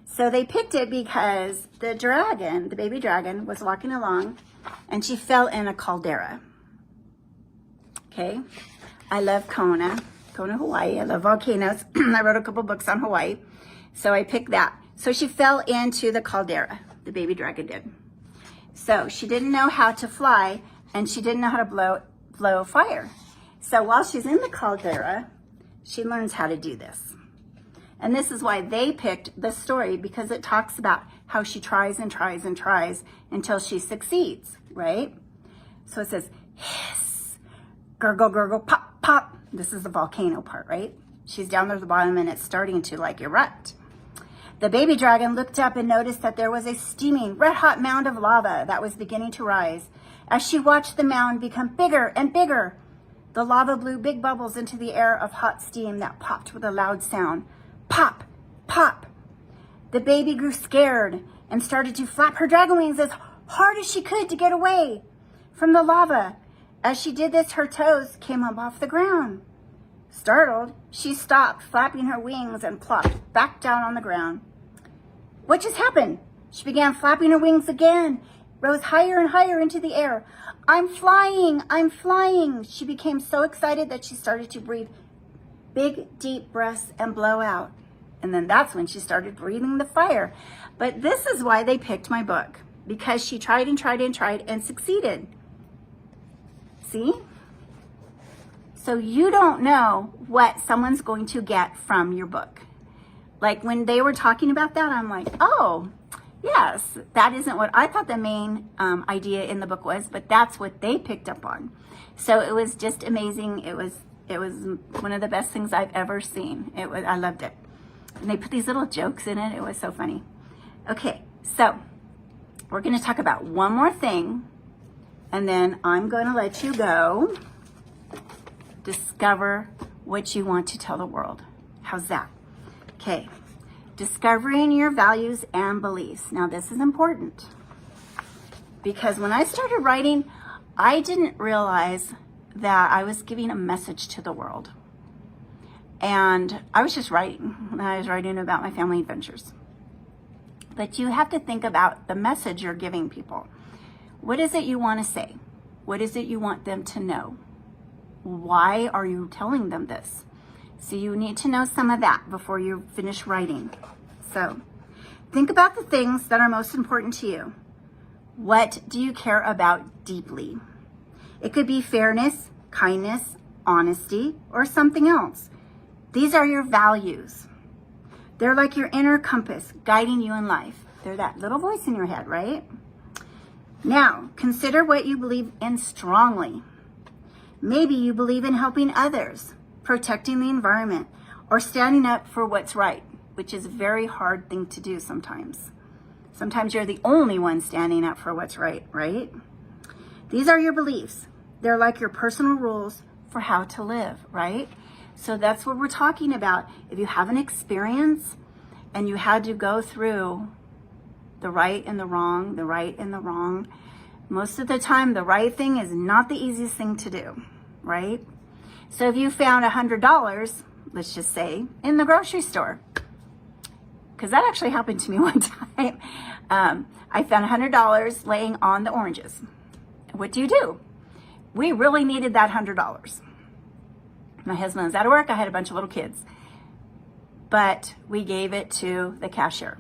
Speaker 2: So they picked it because the dragon, the baby dragon, was walking along, and she fell in a caldera. Okay, I love Kona, Hawaii. I love volcanoes. I wrote a couple books on Hawaii, so I picked that. So she fell into the caldera, the baby dragon did. So she didn't know how to fly, and she didn't know how to blow fire. So while she's in the caldera, she learns how to do this. And this is why they picked the story, because it talks about how she tries and tries and tries until she succeeds, right? So it says, hiss, gurgle, gurgle, pop, pop. This is the volcano part, right? She's down there at the bottom and it's starting to like erupt. The baby dragon looked up and noticed that there was a steaming, red-hot mound of lava that was beginning to rise. As she watched the mound become bigger and bigger, the lava blew big bubbles into the air of hot steam that popped with a loud sound. Pop, pop. The baby grew scared and started to flap her dragon wings as hard as she could to get away from the lava. As she did this, her toes came up off the ground. Startled, she stopped flapping her wings and plopped back down on the ground. What just happened? She began flapping her wings again, rose higher and higher into the air. I'm flying, I'm flying. She became so excited that she started to breathe big, deep breaths and blow out. And then that's when she started breathing the fire. But this is why they picked my book, because she tried and tried and tried and succeeded. See? So you don't know what someone's going to get from your book. Like when they were talking about that, I'm like, oh, yes, that isn't what I thought the main idea in the book was, but that's what they picked up on. So it was just amazing. It was one of the best things I've ever seen. I loved it. And they put these little jokes in it. It was so funny. Okay, so we're going to talk about one more thing, and then I'm going to let you go discover what you want to tell the world. How's that? Okay, discovering your values and beliefs. Now, this is important because when I started writing, I didn't realize that I was giving a message to the world. And I was just writing. I was writing about my family adventures. But you have to think about the message you're giving people. What is it you want to say? What is it you want them to know? Why are you telling them this? So you need to know some of that before you finish writing. So think about the things that are most important to you. What do you care about deeply? It could be fairness, kindness, honesty, or something else. These are your values. They're like your inner compass guiding you in life. They're that little voice in your head, right? Now, consider what you believe in strongly. Maybe you believe in helping others, protecting the environment, or standing up for what's right, which is a very hard thing to do sometimes. Sometimes you're the only one standing up for what's right, right? These are your beliefs. They're like your personal rules for how to live, right? So that's what we're talking about. If you have an experience and you had to go through the right and the wrong, the right and the wrong, most of the time the right thing is not the easiest thing to do, right? So if you found $100, let's just say, in the grocery store, because that actually happened to me one time. I found $100 laying on the oranges. What do? We really needed that $100. My husband was out of work. I had a bunch of little kids. But we gave it to the cashier.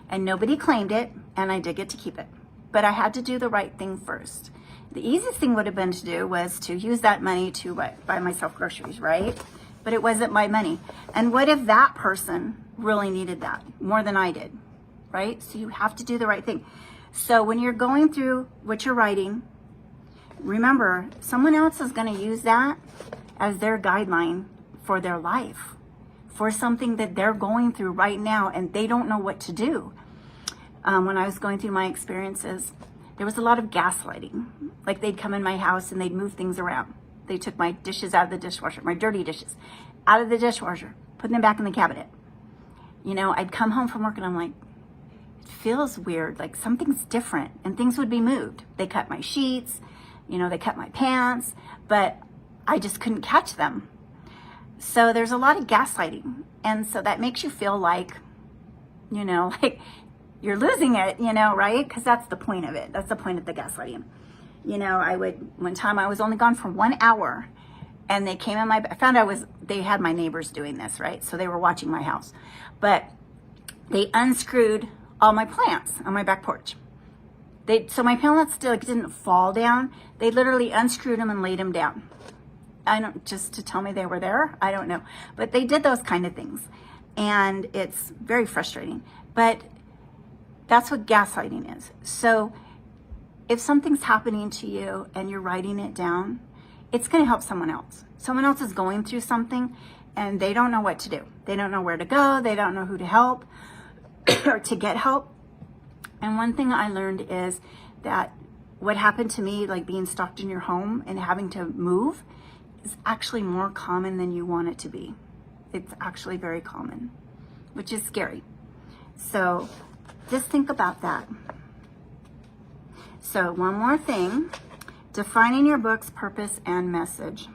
Speaker 2: And nobody claimed it, and I did get to keep it. But I had to do the right thing first. The easiest thing would have been to do was to use that money to buy myself groceries, right? But it wasn't my money. And what if that person really needed that more than I did, right? So you have to do the right thing. So when you're going through what you're writing, remember, someone else is going to use that as their guideline for their life, for something that they're going through right now and they don't know what to do. When I was going through my experiences, there was a lot of gaslighting. Like they'd come in my house and they'd move things around. They took my dishes out of the dishwasher, my dirty dishes, out of the dishwasher, put them back in the cabinet. You know, I'd come home from work and I'm like, it feels weird, like something's different, and things would be moved. They cut my sheets, you know, they cut my pants, but I just couldn't catch them. So there's a lot of gaslighting. And so that makes you feel like, you know, like you're losing it, you know, right? Because that's the point of it. That's the point of the gaslighting. You know, one time I was only gone for 1 hour and they came in I found they had my neighbors doing this, right? So they were watching my house, but they unscrewed all my plants on my back porch. So my plants still didn't fall down. They literally unscrewed them and laid them down. Just to tell me they were there, I don't know. But they did those kind of things. And it's very frustrating. But that's what gaslighting is. So if something's happening to you and you're writing it down, it's going to help someone else. Someone else is going through something and they don't know what to do. They don't know where to go. They don't know who to help or to get help. And one thing I learned is that what happened to me, like being stalked in your home and having to move, is actually more common than you want it to be. It's actually very common, which is scary. So just think about that. So one more thing, defining your book's purpose and message.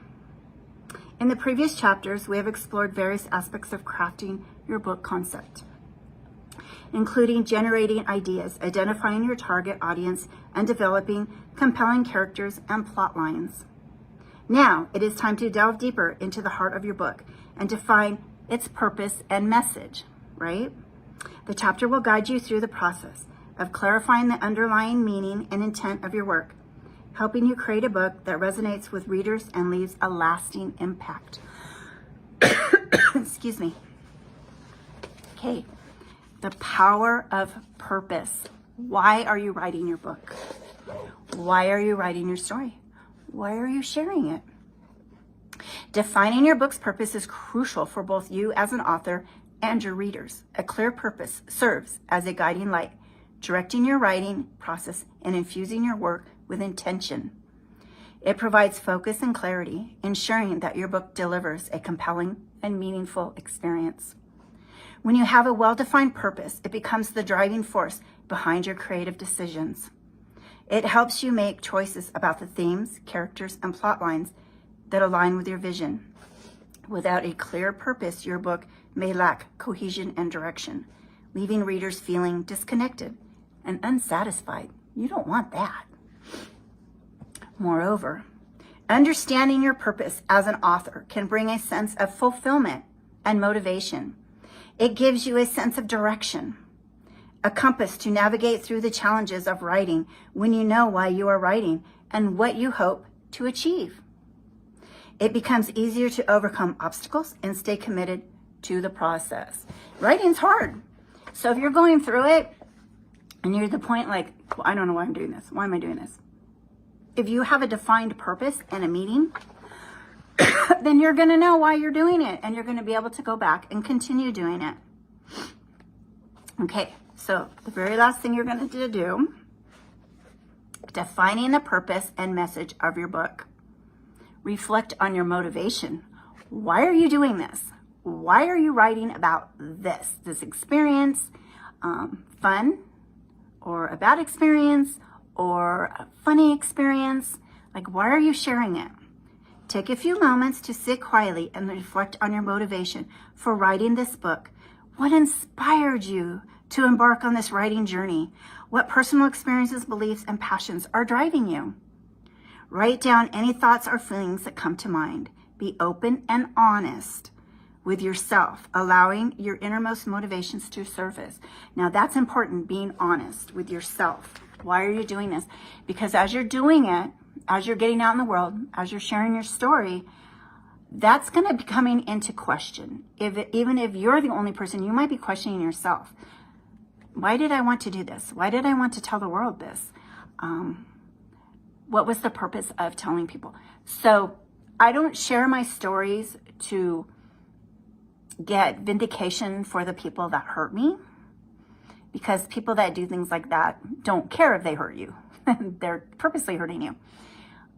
Speaker 2: In the previous chapters, we have explored various aspects of crafting your book concept, including generating ideas, identifying your target audience, and developing compelling characters and plot lines. Now, it is time to delve deeper into the heart of your book and define its purpose and message, right? The chapter will guide you through the process of clarifying the underlying meaning and intent of your work, helping you create a book that resonates with readers and leaves a lasting impact. Excuse me. Okay, the power of purpose. Why are you writing your book? Why are you writing your story? Why are you sharing it? Defining your book's purpose is crucial for both you as an author and your readers. A clear purpose serves as a guiding light, directing your writing process and infusing your work with intention. It provides focus and clarity, ensuring that your book delivers a compelling and meaningful experience. When you have a well-defined purpose, it becomes the driving force behind your creative decisions. It helps you make choices about the themes, characters, and plot lines that align with your vision. Without a clear purpose, your book may lack cohesion and direction, leaving readers feeling disconnected and unsatisfied. You don't want that. Moreover, understanding your purpose as an author can bring a sense of fulfillment and motivation. It gives you a sense of direction, a compass to navigate through the challenges of writing when you know why you are writing and what you hope to achieve. It becomes easier to overcome obstacles and stay committed to the process. Writing's hard. So if you're going through it and you're at the point like, well, I don't know why I'm doing this. Why am I doing this? If you have a defined purpose and a meaning, then you're going to know why you're doing it, and you're going to be able to go back and continue doing it. Okay, so the very last thing you're going to do, defining the purpose and message of your book. Reflect on your motivation. Why are you doing this? Why are you writing about this experience, fun, or a bad experience, or a funny experience? Like, why are you sharing it? Take a few moments to sit quietly and reflect on your motivation for writing this book. What inspired you to embark on this writing journey? What personal experiences, beliefs, and passions are driving you? Write down any thoughts or feelings that come to mind. Be open and honest with yourself, allowing your innermost motivations to surface. Now that's important, being honest with yourself. Why are you doing this? Because as you're doing it, as you're getting out in the world, as you're sharing your story, that's going to be coming into question. Even if you're the only person, you might be questioning yourself. Why did I want to do this? Why did I want to tell the world this? What was the purpose of telling people? So I don't share my stories to get vindication for the people that hurt me, because people that do things like that don't care if they hurt you. They're purposely hurting you.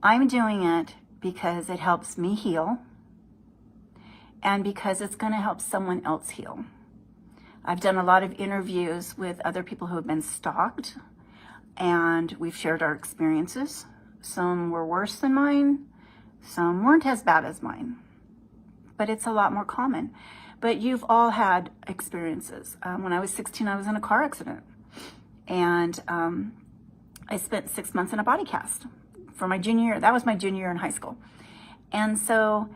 Speaker 2: I'm doing it because it helps me heal, and because it's going to help someone else heal. I've done a lot of interviews with other people who have been stalked, and we've shared our experiences. Some were worse than mine, some weren't as bad as mine, but it's a lot more common. But you've all had experiences. When I was 16, I was in a car accident, and I spent 6 months in a body cast for my junior year. That was my junior year in high school. And so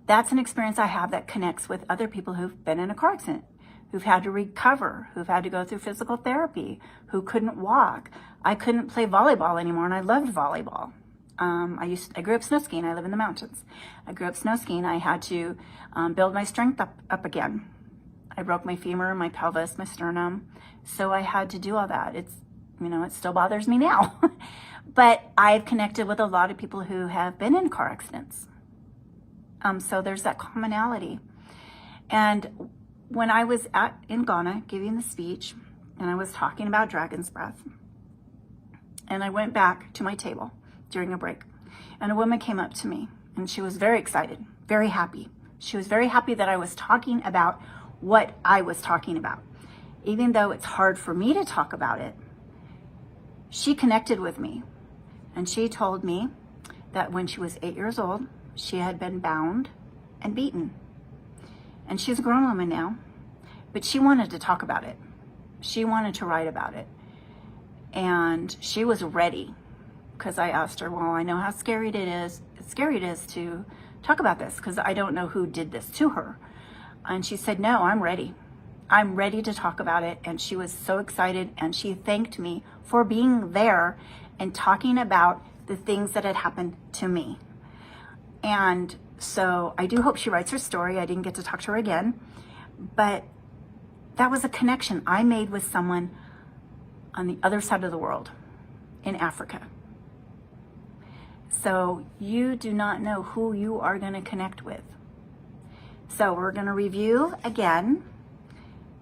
Speaker 2: that's an experience I have that connects with other people who've been in a car accident, who've had to recover, who've had to go through physical therapy, who couldn't walk. I couldn't play volleyball anymore, and I loved volleyball. I grew up snow skiing. I live in the mountains. I grew up snow skiing. I had to build my strength up again. I broke my femur, my pelvis, my sternum. So I had to do all that. It still bothers me now. But I've connected with a lot of people who have been in car accidents. So there's that commonality. And when I was in Ghana giving the speech, and I was talking about dragon's breath, and I went back to my table during a break, and a woman came up to me, and she was very excited, very happy. She was very happy that I was talking about what I was talking about. Even though it's hard for me to talk about it, she connected with me, and she told me that when she was 8 years old, she had been bound and beaten. And she's a grown woman now, but she wanted to talk about it. She wanted to write about it. And she was ready, because I asked her, well, I know how scary it is to talk about this, because I don't know who did this to her. And she said, no, I'm ready. I'm ready to talk about it. And she was so excited, and she thanked me for being there and talking about the things that had happened to me. And so I do hope she writes her story. I didn't get to talk to her again, but that was a connection I made with someone on the other side of the world, in Africa. So you do not know who you are going to connect with. So we're going to review again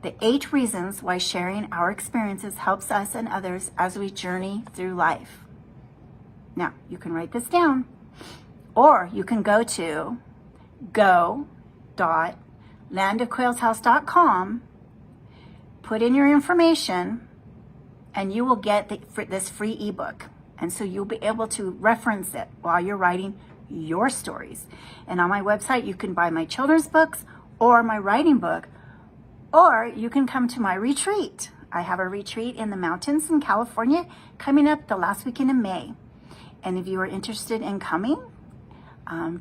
Speaker 2: the 8 reasons why sharing our experiences helps us and others as we journey through life. Now, you can write this down, or you can go to go.landofquailshouse.com, put in your information, and you will get this free ebook. And so you'll be able to reference it while you're writing your stories. And on my website, you can buy my children's books or my writing book, or you can come to my retreat. I have a retreat in the mountains in California coming up the last weekend in May. And if you are interested in coming,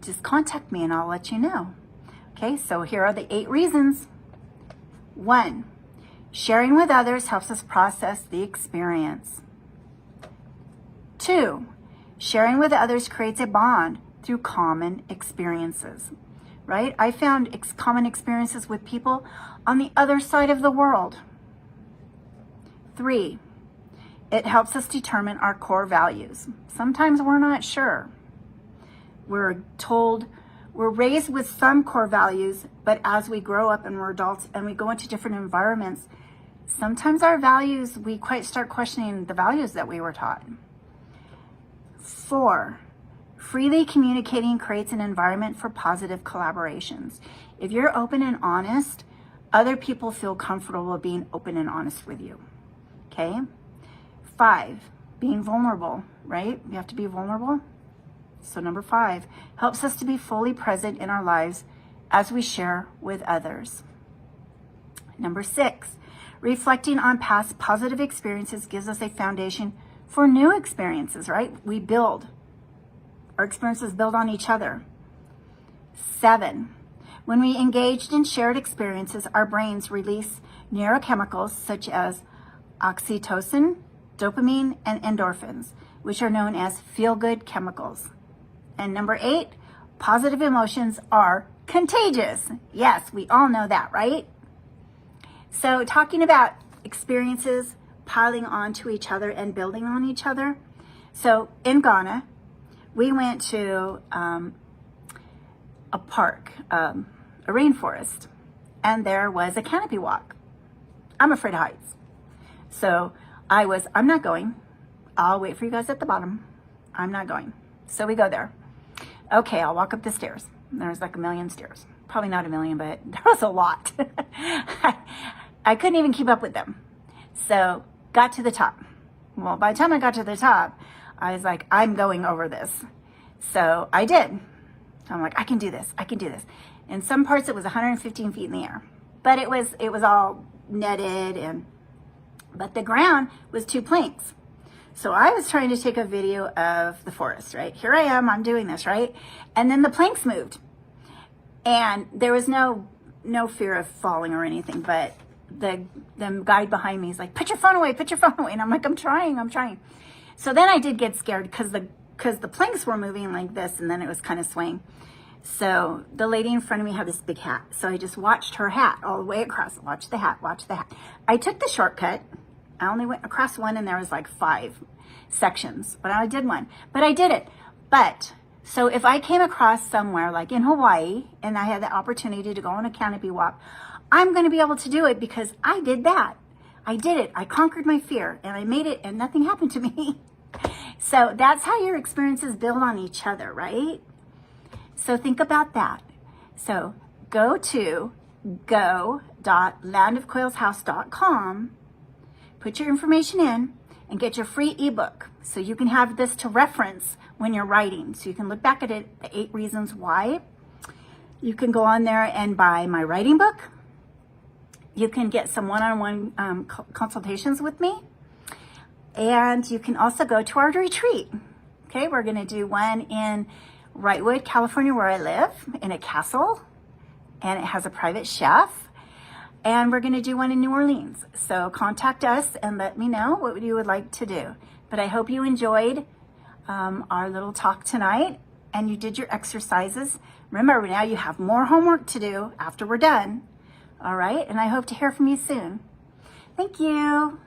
Speaker 2: just contact me and I'll let you know. Okay, so here are the 8 reasons. 1, sharing with others helps us process the experience. 2, Sharing with others creates a bond through common experiences, right? I found common experiences with people on the other side of the world. 3, it helps us determine our core values. Sometimes we're not sure. We're raised with some core values, but as we grow up and we're adults and we go into different environments, sometimes our values, we quite start questioning the values that we were taught. 4, freely communicating creates an environment for positive collaborations. If you're open and honest, other people feel comfortable being open and honest with you. Okay? 5, being vulnerable, right? You have to be vulnerable. So number 5, helps us to be fully present in our lives as we share with others. Number 6, reflecting on past positive experiences gives us a foundation for new experiences, right? Our experiences build on each other. 7, when we engaged in shared experiences, our brains release neurochemicals such as oxytocin, dopamine, and endorphins, which are known as feel-good chemicals. And number 8, positive emotions are contagious. Yes, we all know that, right? So talking about experiences piling onto each other and building on each other. So in Ghana, we went to a park, a rainforest, and there was a canopy walk. I'm afraid of heights. So I'm not going. I'll wait for you guys at the bottom. I'm not going. So we go there. Okay, I'll walk up the stairs. There's like a million stairs. Probably not a million, but there was a lot. I couldn't even keep up with them. So got to the top. Well, by the time I got to the top, I was like, I'm going over this. So I did. So I'm like, I can do this. I can do this. In some parts, it was 115 feet in the air, but it was all netted, but the ground was 2 planks. So I was trying to take a video of the forest, right? Here I am, I'm doing this, right? And then the planks moved. And there was no fear of falling or anything, but the guide behind me is like, put your phone away. And I'm like, I'm trying. So then I did get scared because the planks were moving like this, and then it was kind of swaying. So the lady in front of me had this big hat. So I just watched her hat all the way across. Watch the hat. I took the shortcut. I only went across one, and there was like 5 sections, but I did one. But I did it. But so if I came across somewhere like in Hawaii and I had the opportunity to go on a canopy walk, I'm going to be able to do it because I did that. I did it. I conquered my fear and I made it, and nothing happened to me. So that's how your experiences build on each other, right? So think about that. So go to go.landofcoilshouse.com, put your information in, and get your free ebook so you can have this to reference when you're writing. So you can look back at it, the 8 reasons why. You can go on there and buy my writing book. You can get some one-on-one consultations with me. And you can also go to our retreat. Okay, we're going to do one in Wrightwood, California, where I live, in a castle. And it has a private chef. And we're going to do one in New Orleans. So contact us and let me know what you would like to do. But I hope you enjoyed our little talk tonight and you did your exercises. Remember, now you have more homework to do after we're done. All right. And I hope to hear from you soon. Thank you.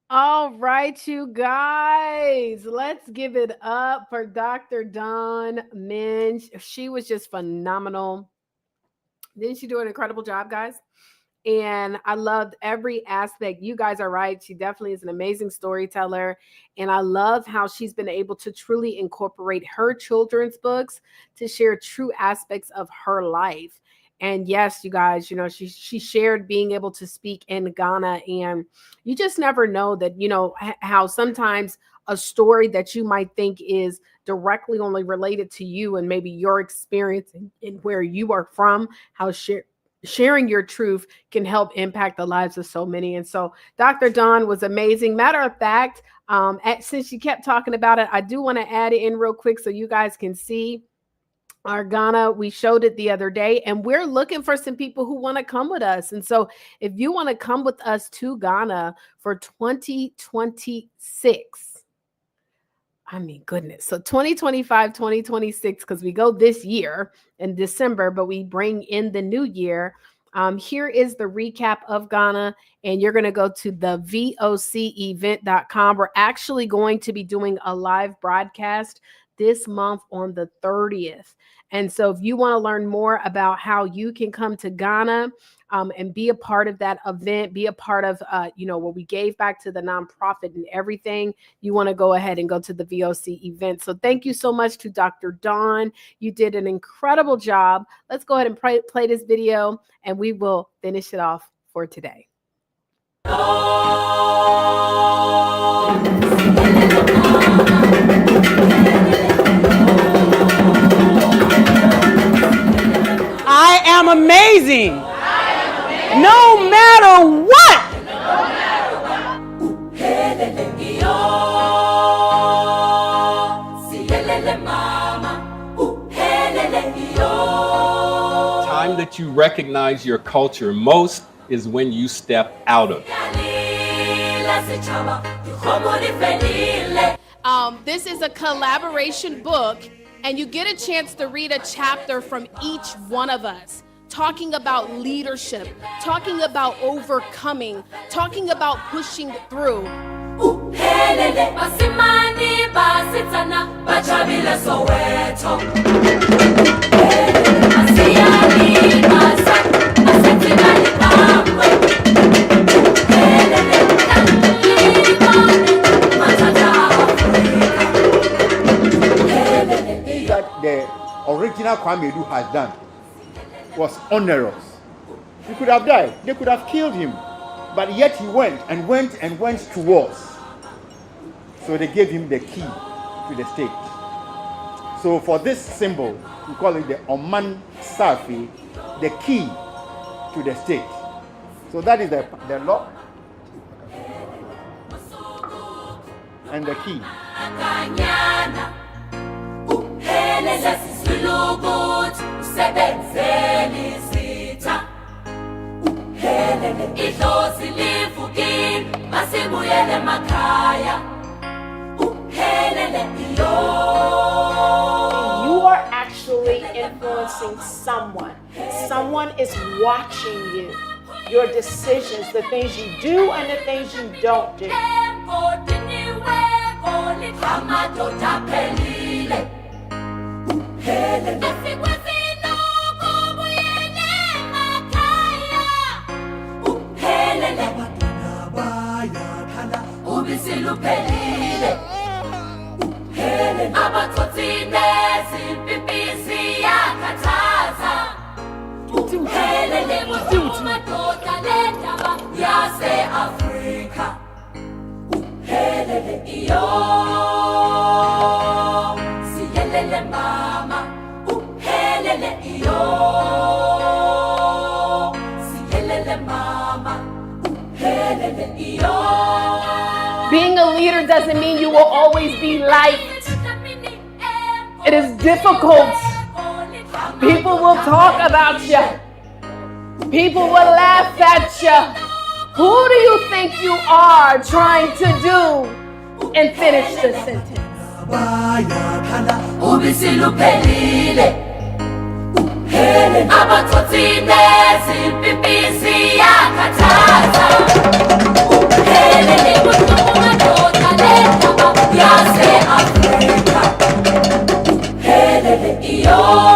Speaker 1: All right, you guys, let's give it up for Dr. Dawn Menge. She was just phenomenal. Didn't she do an incredible job, guys? And I loved every aspect. You guys are right. She definitely is an amazing storyteller. And I love how she's been able to truly incorporate her children's books to share true aspects of her life. And yes, you guys, you know, she shared being able to speak in Ghana. And you just never know that, you know, how sometimes a story that you might think is directly only related to you and maybe your experience and where you are from, how sharing your truth can help impact the lives of so many. And so Dr. Dawn was amazing. Matter of fact, since she kept talking about it, I do want to add it in real quick so you guys can see. our Ghana. We showed it the other day, and we're looking for some people who want to come with us. And so if you want to come with us to Ghana for 2026, I mean, goodness. So 2025, 2026, because we go this year in December, but we bring in the new year. Here is the recap of Ghana, and you're going to go to the vocevent.com. We're actually going to be doing a live broadcast this month on the 30th. And so if you want to learn more about how you can come to Ghana and be a part of that event, be a part of, what we gave back to the nonprofit and everything, you want to go ahead and go to the VOC event. So thank you so much to Dr. Dawn. You did an incredible job. Let's go ahead and play this video, and we will finish it off for today.
Speaker 3: I am amazing. No matter what.
Speaker 4: Time that you recognize your culture most is when you step out of it.
Speaker 1: This is a collaboration book, and you get a chance to read a chapter from each one of us, talking about leadership, talking about overcoming, talking about pushing through.
Speaker 5: That the original Kwame Edu has done was onerous. He could have died. They could have killed him. But yet he went to wars. So they gave him the key to the state. So for this symbol, we call it the Oman Safi, the key to the state. So that is the lock and the key.
Speaker 6: You are actually influencing someone. Someone is watching you, your decisions, the things you do and the things you don't do.
Speaker 1: Being a leader doesn't mean you will always be liked. It is difficult. People will talk about you. People will laugh at you. Who do you think you are trying to do? And finish the sentence.
Speaker 7: Yo